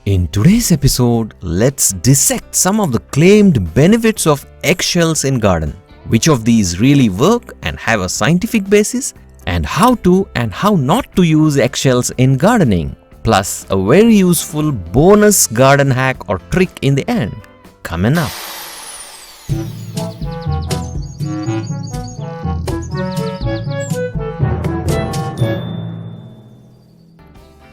In today's episode, let's dissect some of the claimed benefits of eggshells in garden. Which of these really work and have a scientific basis, and how to and how not to use eggshells in gardening. Plus a very useful bonus garden hack or trick in the end. Coming up.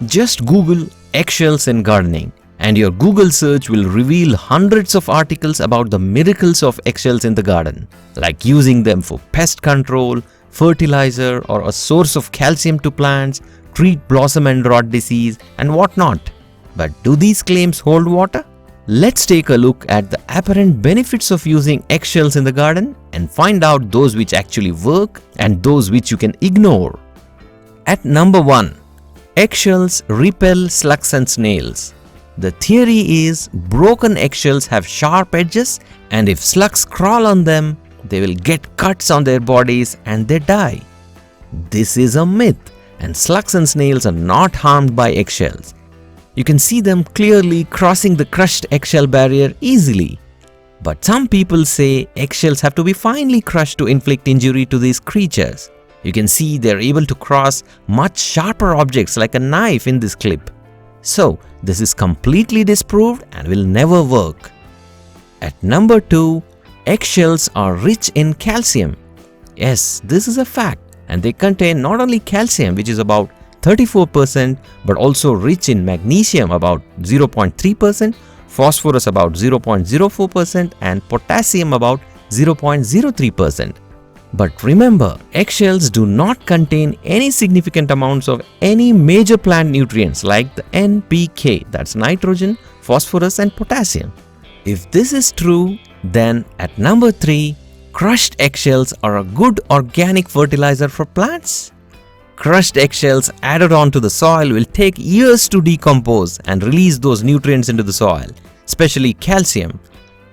Just Google eggshells in gardening and your Google search will reveal hundreds of articles about the miracles of eggshells in the garden, like using them for pest control, fertilizer, or a source of calcium to plants, treat blossom and rot disease, and whatnot. But do these claims hold water? Let's take a look at the apparent benefits of using eggshells in the garden and find out those which actually work and those which you can ignore. At number 1. Eggshells repel slugs and snails. The theory is broken eggshells have sharp edges, and if slugs crawl on them, they will get cuts on their bodies and they die. This is a myth, and slugs and snails are not harmed by eggshells. You can see them clearly crossing the crushed eggshell barrier easily. But some people say eggshells have to be finely crushed to inflict injury to these creatures. You can see they're able to cross much sharper objects like a knife in this clip. So, this is completely disproved and will never work. At number 2, eggshells are rich in calcium. Yes, this is a fact, and they contain not only calcium, which is about 34%, but also rich in magnesium about 0.3%, phosphorus about 0.04%, and potassium about 0.03%. But remember, eggshells do not contain any significant amounts of any major plant nutrients like the NPK, that's nitrogen, phosphorus, and potassium. If this is true, then at number 3, crushed eggshells are a good organic fertilizer for plants. Crushed eggshells added onto the soil will take years to decompose and release those nutrients into the soil, especially calcium.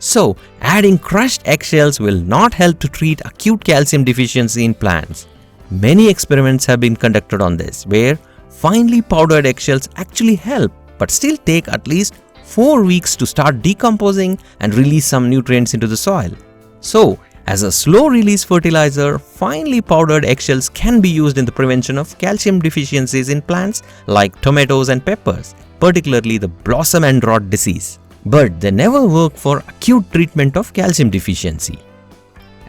So, adding crushed eggshells will not help to treat acute calcium deficiency in plants. Many experiments have been conducted on this, where finely powdered eggshells actually help, but still take at least 4 weeks to start decomposing and release some nutrients into the soil. So, as a slow-release fertilizer, finely powdered eggshells can be used in the prevention of calcium deficiencies in plants like tomatoes and peppers, particularly the blossom and rot disease. But they never work for acute treatment of calcium deficiency.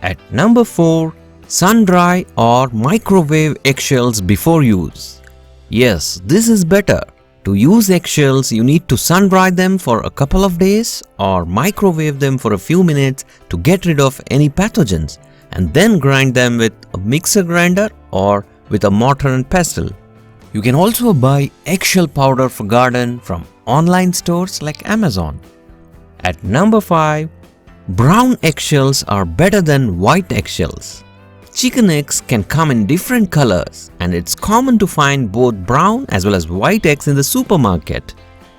At number 4, sun-dry or microwave eggshells before use. Yes, this is better. To use eggshells, you need to sun-dry them for a couple of days or microwave them for a few minutes to get rid of any pathogens, and then grind them with a mixer grinder or with a mortar and pestle. You can also buy eggshell powder for garden from online stores like Amazon. At number 5, brown eggshells are better than white eggshells. Chicken eggs can come in different colors, and it's common to find both brown as well as white eggs in the supermarket.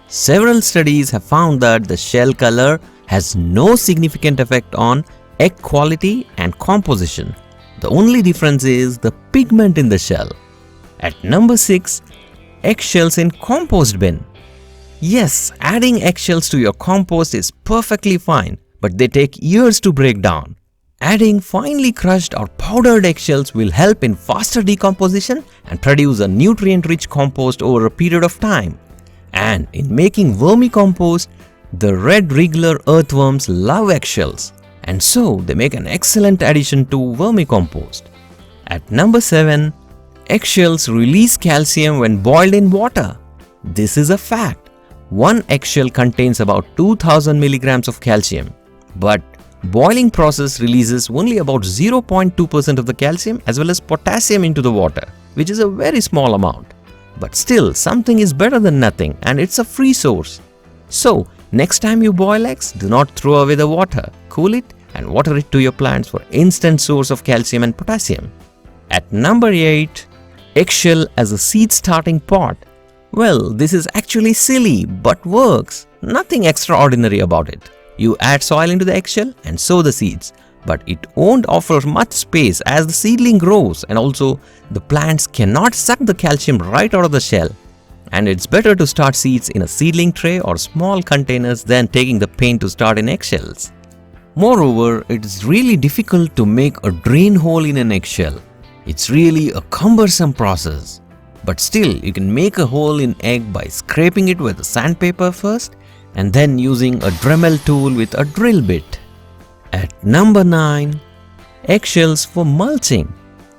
Several studies have found that the shell color has no significant effect on egg quality and composition. The only difference is the pigment in the shell. At number 6, eggshells in compost bin. Yes, adding eggshells to your compost is perfectly fine, but they take years to break down. Adding finely crushed or powdered eggshells will help in faster decomposition and produce a nutrient-rich compost over a period of time. And in making vermicompost, the red regular earthworms love eggshells, and so they make an excellent addition to vermicompost. At number 7, eggshells release calcium when boiled in water. This is a fact. One eggshell contains about 2000 milligrams of calcium, but boiling process releases only about 0.2% of the calcium as well as potassium into the water, which is a very small amount. But still, something is better than nothing, and it's a free source. So, next time you boil eggs, do not throw away the water. Cool it and water it to your plants for instant source of calcium and potassium. At number 8, eggshell as a seed starting pot. Well, this is actually silly but works. Nothing extraordinary about it. You add soil into the eggshell and sow the seeds, but it won't offer much space as the seedling grows, and also the plants cannot suck the calcium right out of the shell. and it's better to start seeds in a seedling tray or small containers than taking the pain to start in eggshells. Moreover, it is really difficult to make a drain hole in an eggshell. It's really a cumbersome process. But still, you can make a hole in egg by scraping it with a sandpaper first and then using a Dremel tool with a drill bit. At number 9, eggshells for mulching.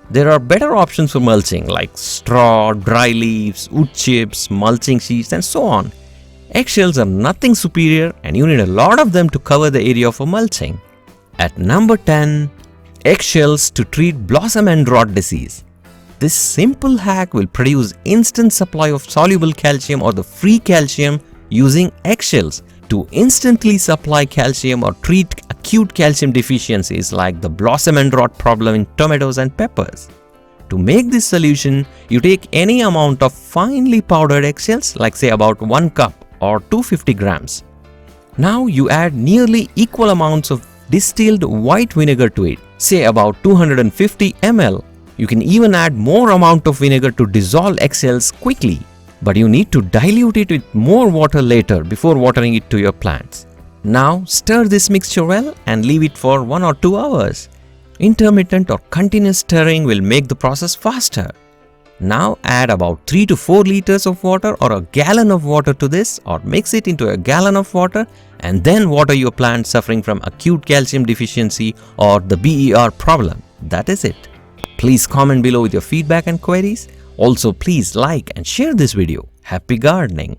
There are better options for mulching like straw, dry leaves, wood chips, mulching sheets and so on. Eggshells are nothing superior and you need a lot of them to cover the area for mulching. At number 10, eggshells to treat blossom and rot disease. This simple hack will produce instant supply of soluble calcium or the free calcium using eggshells to instantly supply calcium or treat acute calcium deficiencies like the blossom and rot problem in tomatoes and peppers. To make this solution, you take any amount of finely powdered eggshells like say about 1 cup or 250 grams. Now you add nearly equal amounts of distilled white vinegar to it, say about 250 ml. You can even add more amount of vinegar to dissolve eggshells quickly, but you need to dilute it with more water later before watering it to your plants. Now stir this mixture well and leave it for 1 or 2 hours. Intermittent or continuous stirring will make the process faster. Now add about 3 to 4 liters of water or a gallon of water to this, or mix it into a gallon of water and then water your plants suffering from acute calcium deficiency or the BER problem. That is it. Please comment below with your feedback and queries. Also, please like and share this video. Happy gardening!